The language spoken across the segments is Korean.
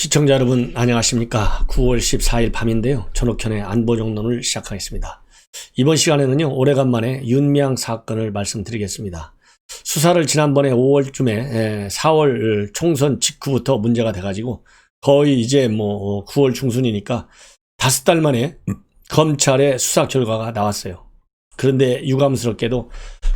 시청자 여러분 안녕하십니까. 9월 14일 밤인데요. 전옥현의 안보정론을 시작하겠습니다. 이번 시간에는요, 오래간만에 윤미향 사건을 말씀드리겠습니다. 수사를 지난번에 5월쯤에 4월 총선 직후부터 문제가 돼가지고 거의 이제 9월 중순이니까 5달 만에 검찰의 수사 결과가 나왔어요. 그런데 유감스럽게도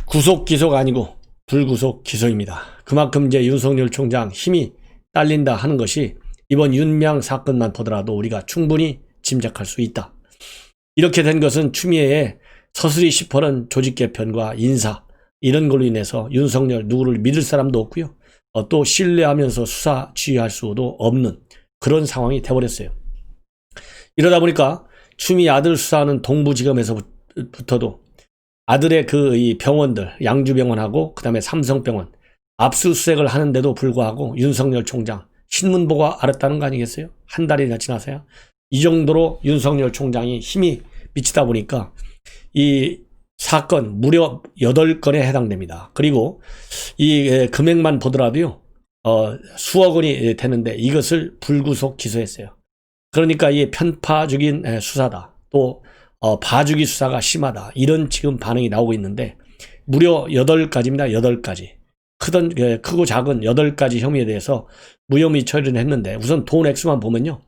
구속 기소가 아니고 불구속 기소입니다. 그만큼 이제 윤석열 총장 힘이 딸린다 하는 것이 이번 윤미향 사건만 보더라도 우리가 충분히 짐작할 수 있다. 이렇게 된 것은 추미애의 서슬이 시퍼런 조직 개편과 인사 이런 걸로 인해서 윤석열 누구를 믿을 사람도 없고요. 또 신뢰하면서 수사 지휘할 수도 없는 그런 상황이 돼버렸어요. 이러다 보니까 추미애 아들 수사하는 동부지검에서부터도 아들의 이 병원들 양주병원하고 그다음에 삼성병원 압수수색을 하는데도 불구하고 윤석열 총장 신문 보고 알았다는 거 아니겠어요? 한 달이나 지나서야. 이 정도로 윤석열 총장이 힘이 미치다 보니까 이 사건 무려 8건에 해당됩니다. 그리고 이 금액만 보더라도요, 수억 원이 되는데 이것을 불구속 기소했어요. 그러니까 이 편파적인 수사다. 또 봐주기 수사가 심하다. 이런 지금 반응이 나오고 있는데 무려 8가지입니다. 8가지. 크고 작은 8가지 혐의에 대해서 무혐의 처리를 했는데 우선 돈 액수만 보면요.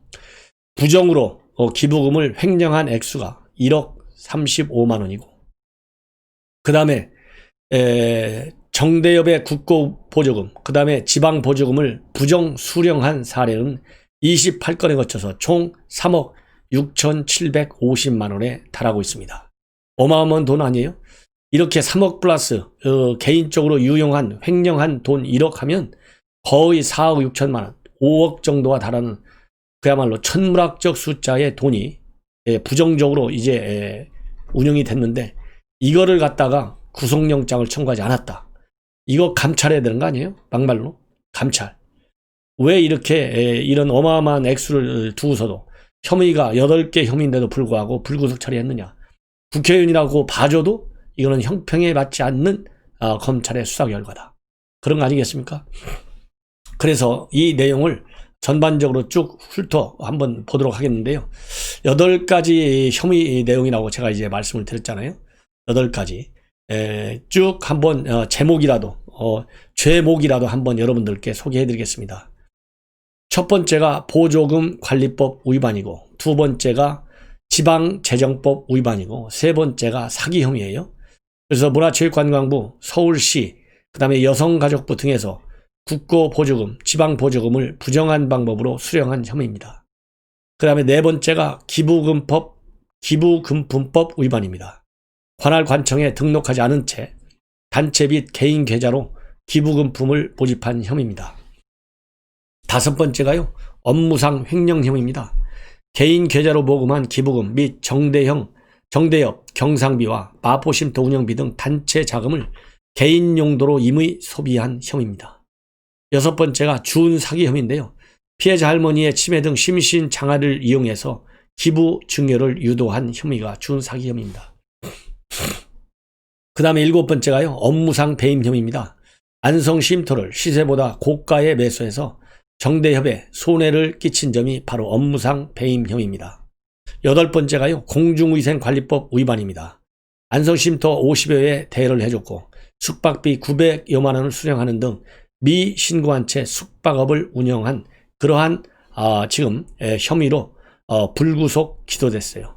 부정으로 기부금을 횡령한 액수가 1억 35만 원이고 그 다음에 정대협의 국고보조금 그 다음에 지방보조금을 부정 수령한 사례는 28건에 거쳐서 총 3억 6,750만 원에 달하고 있습니다. 어마어마한 돈 아니에요? 이렇게 3억 플러스 개인적으로 유용한 횡령한 돈 1억 하면 거의 4억 6천만 원, 5억 정도가 달하는 그야말로 천문학적 숫자의 돈이 부정적으로 이제 운영이 됐는데 이거를 갖다가 구속영장을 청구하지 않았다. 이거 감찰해야 되는 거 아니에요? 막말로 감찰. 왜 이렇게 이런 어마어마한 액수를 두고서도 혐의가 8개 혐의인데도 불구하고 불구속 처리했느냐. 국회의원이라고 봐줘도 이거는 형평에 맞지 않는 검찰의 수사 결과다. 그런 거 아니겠습니까? 그래서 이 내용을 전반적으로 쭉 훑어 한번 보도록 하겠는데요. 8가지 혐의 내용이라고 제가 이제 말씀을 드렸잖아요. 8가지. 쭉 한번 제목이라도 죄목이라도 한번 여러분들께 소개해 드리겠습니다. 첫 번째가 보조금 관리법 위반이고 두 번째가 지방재정법 위반이고 세 번째가 사기 혐의예요. 그래서 문화체육관광부, 서울시, 그 다음에 여성가족부 등에서 국고보조금, 지방보조금을 부정한 방법으로 수령한 혐의입니다. 그 다음에 네 번째가 기부금품법 위반입니다. 관할 관청에 등록하지 않은 채 단체 및 개인 계좌로 기부금품을 모집한 혐의입니다. 다섯 번째가요, 업무상 횡령 혐의입니다. 개인 계좌로 모금한 기부금 및 정대협, 경상비와 마포쉼터 운영비 등 단체 자금을 개인 용도로 임의 소비한 혐의입니다. 여섯 번째가 주운 사기 혐의인데요. 피해자 할머니의 치매 등 심신 장애를 이용해서 기부 증여를 유도한 혐의가 주운 사기 혐의입니다. 그 다음에 일곱 번째가요, 업무상 배임 혐의입니다. 안성 쉼터를 시세보다 고가에 매수해서 정대협에 손해를 끼친 점이 바로 업무상 배임 혐의입니다. 여덟 번째가요, 공중위생관리법 위반입니다. 안성쉼터 50여 회 대여를 해줬고 숙박비 900여만 원을 수령하는 등 미신고한 채 숙박업을 운영한 그러한 지금 혐의로 불구속 기소됐어요.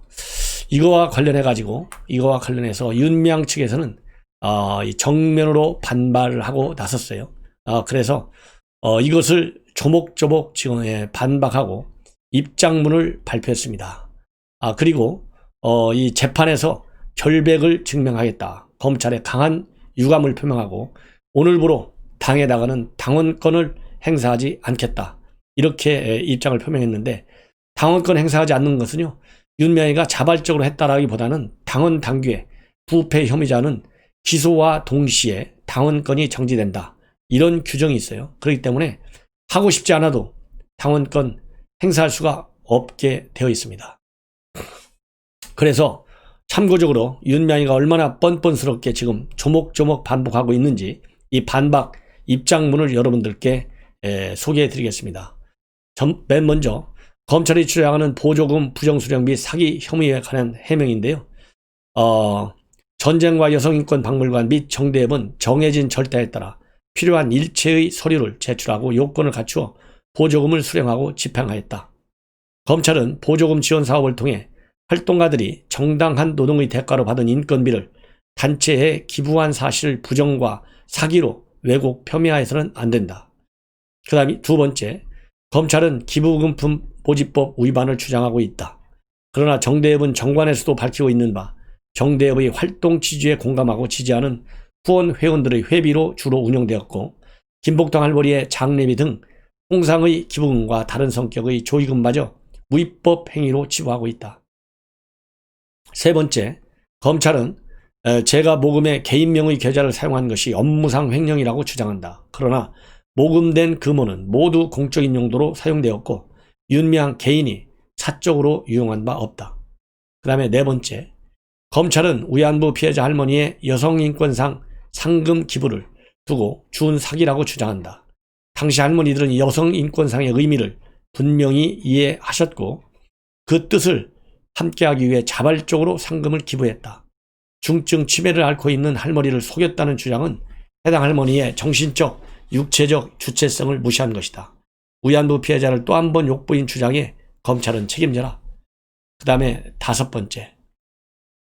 이거와 관련해서 윤미향 측에서는 정면으로 반발을 하고 나섰어요. 그래서 이것을 조목조목 지금 반박하고 입장문을 발표했습니다. 그리고 이 재판에서 결백을 증명하겠다. 검찰에 강한 유감을 표명하고 오늘부로 당에다가는 당원권을 행사하지 않겠다. 이렇게 입장을 표명했는데 당원권 행사하지 않는 것은요, 윤미향이가 자발적으로 했다라기보다는 당원 당규에 부패 혐의자는 기소와 동시에 당원권이 정지된다. 이런 규정이 있어요. 그렇기 때문에 하고 싶지 않아도 당원권 행사할 수가 없게 되어 있습니다. 그래서 참고적으로 윤미향이가 얼마나 뻔뻔스럽게 지금 조목조목 반복하고 있는지 이 반박 입장문을 여러분들께 소개해 드리겠습니다. 맨 먼저 검찰이 주장하는 보조금 부정수령 및 사기 혐의에 관한 해명인데요. 전쟁과 여성인권박물관 및 정대협은 정해진 절차에 따라 필요한 일체의 서류를 제출하고 요건을 갖추어 보조금을 수령하고 집행하였다. 검찰은 보조금 지원 사업을 통해 활동가들이 정당한 노동의 대가로 받은 인건비를 단체에 기부한 사실을 부정과 사기로 왜곡 폄훼해서는 안 된다. 그 다음에 두 번째, 검찰은 기부금품 모집법 위반을 주장하고 있다. 그러나 정대협은 정관에서도 밝히고 있는 바 정대협의 활동 취지에 공감하고 지지하는 후원 회원들의 회비로 주로 운영되었고 김복동 할머니의 장례비 등 통상의 기부금과 다른 성격의 조의금마저 위법 행위로 치부하고 있다. 세 번째, 검찰은 제가 모금의 개인명의 계좌를 사용한 것이 업무상 횡령이라고 주장한다. 그러나 모금된 금원은 모두 공적인 용도로 사용되었고 윤미향 개인이 사적으로 유용한 바 없다. 그 다음에 네 번째, 검찰은 위안부 피해자 할머니의 여성인권상 상금 기부를 두고 준 사기라고 주장한다. 당시 할머니들은 여성인권상의 의미를 분명히 이해하셨고 그 뜻을 함께하기 위해 자발적으로 상금을 기부했다. 중증 치매를 앓고 있는 할머니를 속였다는 주장은 해당 할머니의 정신적, 육체적 주체성을 무시한 것이다. 위안부 피해자를 또 한 번 욕보인 주장에 검찰은 책임져라. 그 다음에 다섯 번째,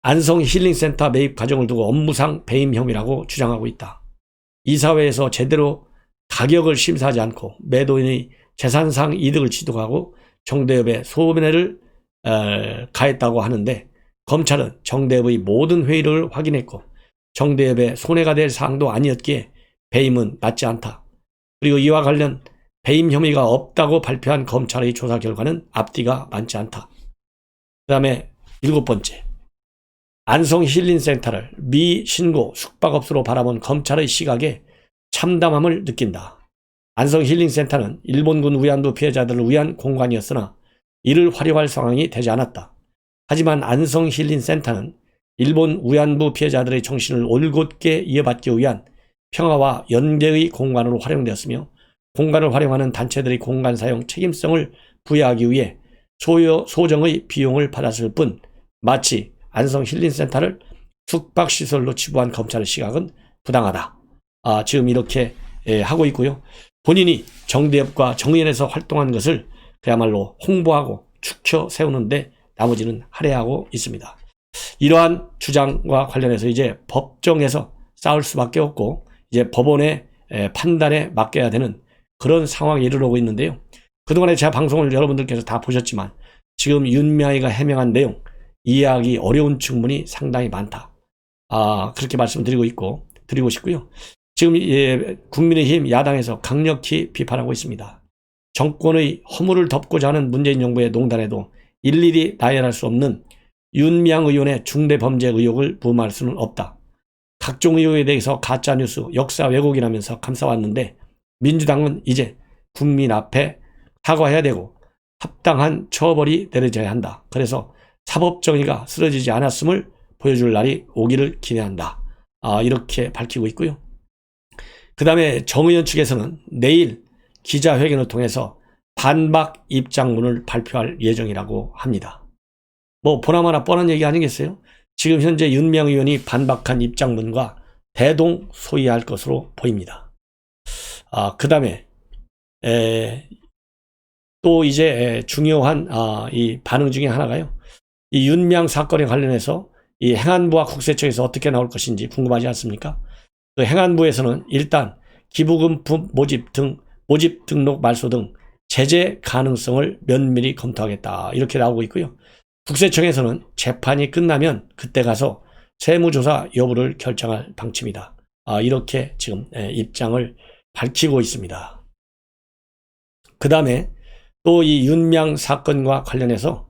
안성 힐링센터 매입 과정을 두고 업무상 배임 혐의라고 주장하고 있다. 이사회에서 제대로 가격을 심사하지 않고 매도인의 재산상 이득을 취득하고 정대협에 손해를 가했다고 하는데 검찰은 정대협의 모든 회의를 확인했고 정대협에 손해가 될 사항도 아니었기에 배임은 맞지 않다. 그리고 이와 관련 배임 혐의가 없다고 발표한 검찰의 조사 결과는 앞뒤가 맞지 않다. 그 다음에 일곱 번째, 안성 힐링센터를 미신고 숙박업소로 바라본 검찰의 시각에 참담함을 느낀다. 안성 힐링센터는 일본군 위안부 피해자들을 위한 공간이었으나 이를 활용할 상황이 되지 않았다. 하지만 안성 힐링센터는 일본 위안부 피해자들의 정신을 올곧게 이어받기 위한 평화와 연대의 공간으로 활용되었으며 공간을 활용하는 단체들의 공간 사용 책임성을 부여하기 위해 소정의 비용을 받았을 뿐 마치 안성 힐링센터를 숙박시설로 치부한 검찰의 시각은 부당하다. 지금 이렇게 하고 있고요. 본인이 정대협과 정의연에서 활동한 것을 그야말로 홍보하고 축켜 세우는데 나머지는 할애하고 있습니다. 이러한 주장과 관련해서 이제 법정에서 싸울 수밖에 없고 이제 법원의 판단에 맡겨야 되는 그런 상황에 이르러고 있는데요. 그동안에 제 방송을 여러분들께서 다 보셨지만 지금 윤미향이가 해명한 내용 이해하기 어려운 측면이 상당히 많다. 그렇게 드리고 싶고요. 지금 국민의힘 야당에서 강력히 비판하고 있습니다. 정권의 허물을 덮고자 하는 문재인 정부의 농단에도 일일이 나열할 수 없는 윤미향 의원의 중대범죄 의혹을 부음할 수는 없다. 각종 의혹에 대해서 가짜뉴스, 역사 왜곡이라면서 감싸왔는데 민주당은 이제 국민 앞에 사과해야 되고 합당한 처벌이 내려져야 한다. 그래서 사법정의가 쓰러지지 않았음을 보여줄 날이 오기를 기대한다. 이렇게 밝히고 있고요. 그 다음에 정의연 측에서는 내일 기자회견을 통해서 반박 입장문을 발표할 예정이라고 합니다. 뭐 보나마나 뻔한 얘기 아니겠어요? 지금 현재 윤미향 의원이 반박한 입장문과 대동소이할 것으로 보입니다. 그 다음에 또 이제 중요한 이 반응 중에 하나가요. 이 윤미향 사건에 관련해서 이 행안부와 국세청에서 어떻게 나올 것인지 궁금하지 않습니까? 그 행안부에서는 일단 기부금품 모집 등록 말소 등 제재 가능성을 면밀히 검토하겠다 이렇게 나오고 있고요. 국세청에서는 재판이 끝나면 그때 가서 세무조사 여부를 결정할 방침이다. 이렇게 지금 입장을 밝히고 있습니다. 그 다음에 또 이 윤미향 사건과 관련해서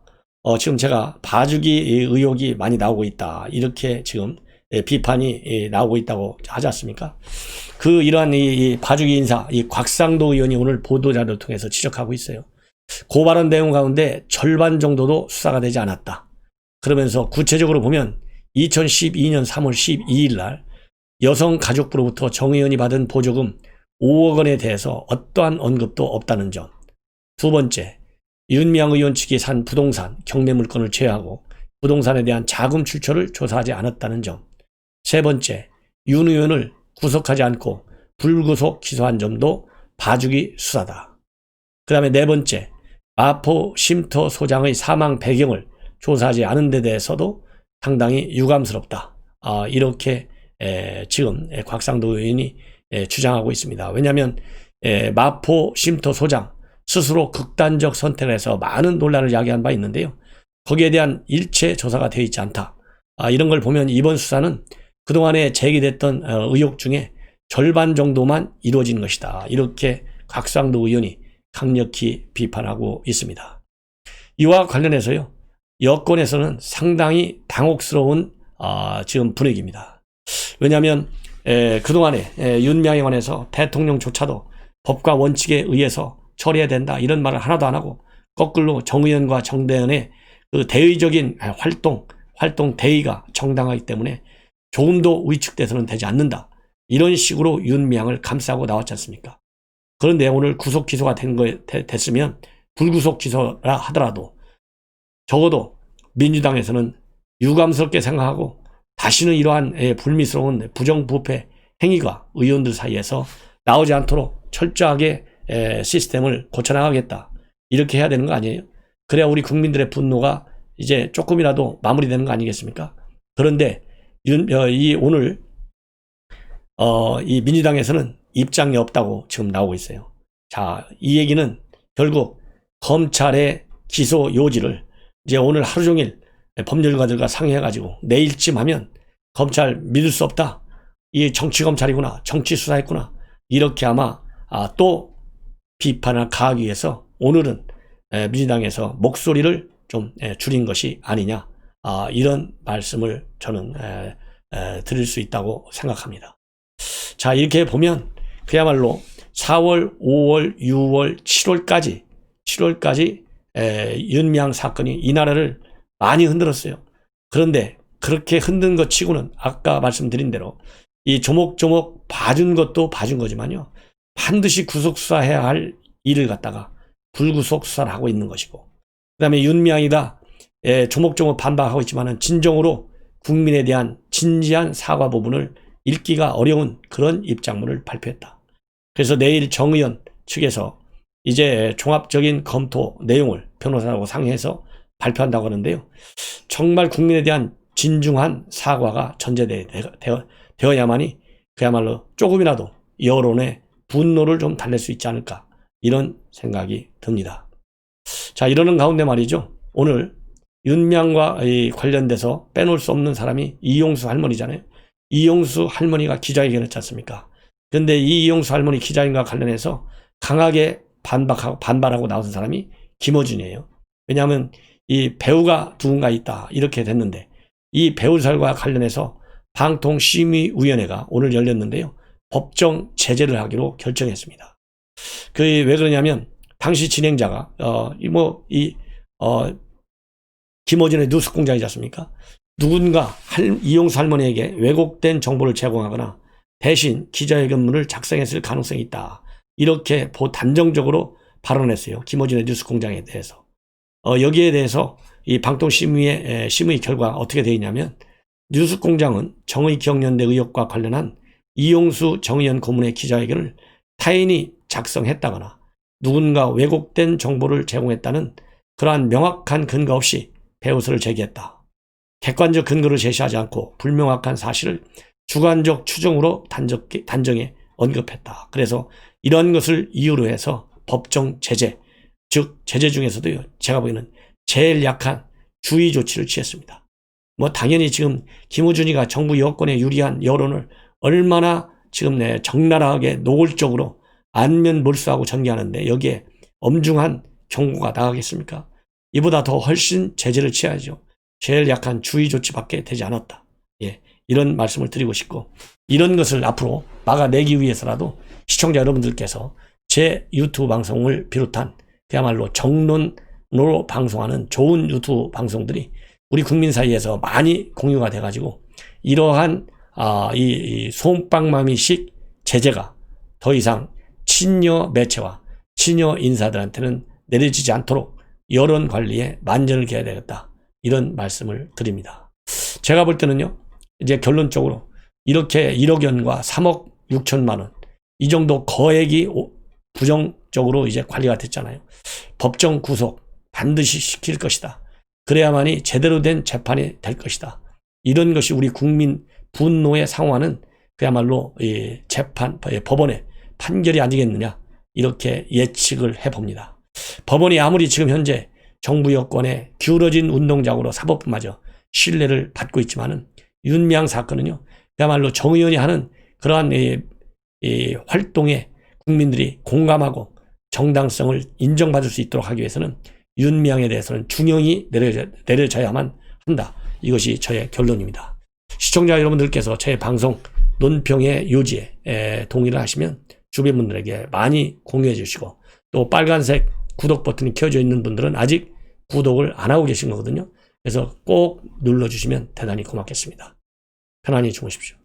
지금 제가 봐주기 의혹이 많이 나오고 있다. 이렇게 지금 비판이 나오고 있다고 하지 않습니까? 이러한 이 봐주기 인사, 이 곽상도 의원이 오늘 보도자료를 통해서 지적하고 있어요. 고발한 내용 가운데 절반 정도도 수사가 되지 않았다. 그러면서 구체적으로 보면 2012년 3월 12일 날 여성가족부로부터 정 의원이 받은 보조금 5억 원에 대해서 어떠한 언급도 없다는 점. 두 번째, 윤미향 의원 측이 산 부동산, 경매 물건을 제외하고 부동산에 대한 자금 출처를 조사하지 않았다는 점. 세 번째, 윤 의원을 구속하지 않고 불구속 기소한 점도 봐주기 수사다. 그 다음에 네 번째, 마포 쉼터 소장의 사망 배경을 조사하지 않은 데 대해서도 상당히 유감스럽다. 이렇게 지금 곽상도 의원이 주장하고 있습니다. 왜냐하면 마포 쉼터 소장 스스로 극단적 선택을 해서 많은 논란을 야기한 바 있는데요. 거기에 대한 일체 조사가 되어 있지 않다. 이런 걸 보면 이번 수사는 그동안에 제기됐던 의혹 중에 절반 정도만 이루어진 것이다. 이렇게 곽상도 의원이 강력히 비판하고 있습니다. 이와 관련해서요, 여권에서는 상당히 당혹스러운 지금 분위기입니다. 왜냐하면 그동안에 윤미향에 관해서 대통령조차도 법과 원칙에 의해서 처리해야 된다 이런 말을 하나도 안 하고 거꾸로 정 의원과 정대현의 그 대의적인 활동 대의가 정당하기 때문에 조금도 위축돼서는 되지 않는다. 이런 식으로 윤미향을 감싸고 나왔지 않습니까? 그런데 오늘 구속 기소가 됐으면 불구속 기소라 하더라도 적어도 민주당에서는 유감스럽게 생각하고 다시는 이러한 불미스러운 부정부패 행위가 의원들 사이에서 나오지 않도록 철저하게 시스템을 고쳐나가겠다. 이렇게 해야 되는 거 아니에요? 그래야 우리 국민들의 분노가 이제 조금이라도 마무리되는 거 아니겠습니까? 그런데 오늘 이 민주당에서는 입장이 없다고 지금 나오고 있어요. 자, 이 얘기는 결국 검찰의 기소 요지를 이제 오늘 하루 종일 법률가들과 상의해가지고 내일쯤 하면 검찰 믿을 수 없다. 이 정치검찰이구나. 정치수사했구나. 이렇게 아마 또 비판을 가하기 위해서 오늘은 민주당에서 목소리를 좀 줄인 것이 아니냐. 이런 말씀을 저는 드릴 수 있다고 생각합니다. 자, 이렇게 보면 그야말로 4월, 5월, 6월, 7월까지 윤미향 사건이 이 나라를 많이 흔들었어요. 그런데 그렇게 흔든 것 치고는 아까 말씀드린 대로 이 조목조목 봐준 것도 봐준 거지만요. 반드시 구속수사해야 할 일을 갖다가 불구속 수사를 하고 있는 것이고, 그 다음에 윤미향이다 조목조목 반박하고 있지만은 진정으로 국민에 대한 진지한 사과 부분을 읽기가 어려운 그런 입장문을 발표했다. 그래서 내일 정 의원 측에서 이제 종합적인 검토 내용을 변호사하고 상의해서 발표한다고 하는데요. 정말 국민에 대한 진중한 사과가 전제되어야만이 그야말로 조금이라도 여론의 분노를 좀 달랠 수 있지 않을까, 이런 생각이 듭니다. 자, 이러는 가운데 말이죠. 오늘 윤미향과 관련돼서 빼놓을 수 없는 사람이 이용수 할머니잖아요. 이용수 할머니가 기자회견을 했지 않습니까? 그런데 이 이용수 할머니 기자회견과 관련해서 강하게 반발하고 나온 사람이 김어준이에요. 왜냐하면 이 배우가 누군가 있다 이렇게 됐는데, 이 배우설과 관련해서 방통심의위원회가 오늘 열렸는데요. 법정 제재를 하기로 결정했습니다. 왜 그러냐면 당시 진행자가 김어준의 뉴스 공장이지 않습니까? 누군가 이용수 할머니에게 왜곡된 정보를 제공하거나 대신 기자회견문을 작성했을 가능성이 있다. 이렇게 단정적으로 발언했어요. 김어준의 뉴스 공장에 대해서. 여기에 대해서 이 방통심의의 심의 결과가 어떻게 되어 있냐면, 뉴스 공장은 정의기억연대 의혹과 관련한 이용수 정의연 고문의 기자회견을 타인이 작성했다거나 누군가 왜곡된 정보를 제공했다는 그러한 명확한 근거 없이 배우설을 제기했다. 객관적 근거를 제시하지 않고 불명확한 사실을 주관적 추정으로 단정에 언급했다. 그래서 이런 것을 이유로 해서 법정 제재, 즉 제재 중에서도요, 제가 보기에는 제일 약한 주의 조치를 취했습니다. 당연히 지금 김어준이가 정부 여권에 유리한 여론을 얼마나 지금 적나라하게 노골적으로 안면몰수하고 전개하는데 여기에 엄중한 경고가 나가겠습니까? 이보다 더 훨씬 제재를 취해야죠. 제일 약한 주의 조치밖에 되지 않았다. 이런 말씀을 드리고 싶고, 이런 것을 앞으로 막아내기 위해서라도 시청자 여러분들께서 제 유튜브 방송을 비롯한 그야말로 정론으로 방송하는 좋은 유튜브 방송들이 우리 국민 사이에서 많이 공유가 돼가지고 이러한 이 솜방망이식 제재가 더 이상 친여 매체와 친여 인사들한테는 내려지지 않도록 여론 관리에 만전을 기해야 되겠다. 이런 말씀을 드립니다. 제가 볼 때는요, 이제 결론적으로 이렇게 1억 원과 3억 6천만 원, 이 정도 거액이 부정적으로 이제 관리가 됐잖아요. 법정 구속 반드시 시킬 것이다. 그래야만이 제대로 된 재판이 될 것이다. 이런 것이 우리 국민 분노의 상황은 그야말로 재판, 법원의 판결이 아니겠느냐, 이렇게 예측을 해봅니다. 법원이 아무리 지금 현재 정부 여권의 기울어진 운동장으로 사법부마저 신뢰를 받고 있지만은 윤미향 사건은요, 그야말로 정 의원이 하는 그러한 활동에 국민들이 공감하고 정당성을 인정받을 수 있도록 하기 위해서는 윤미향에 대해서는 중형이 내려져야만 한다. 이것이 저의 결론입니다. 시청자 여러분들께서 제 방송 논평의 요지에 동의를 하시면 주변 분들에게 많이 공유해 주시고, 또 빨간색 구독 버튼이 켜져 있는 분들은 아직 구독을 안 하고 계신 거거든요. 그래서 꼭 눌러주시면 대단히 고맙겠습니다. 편안히 주무십시오.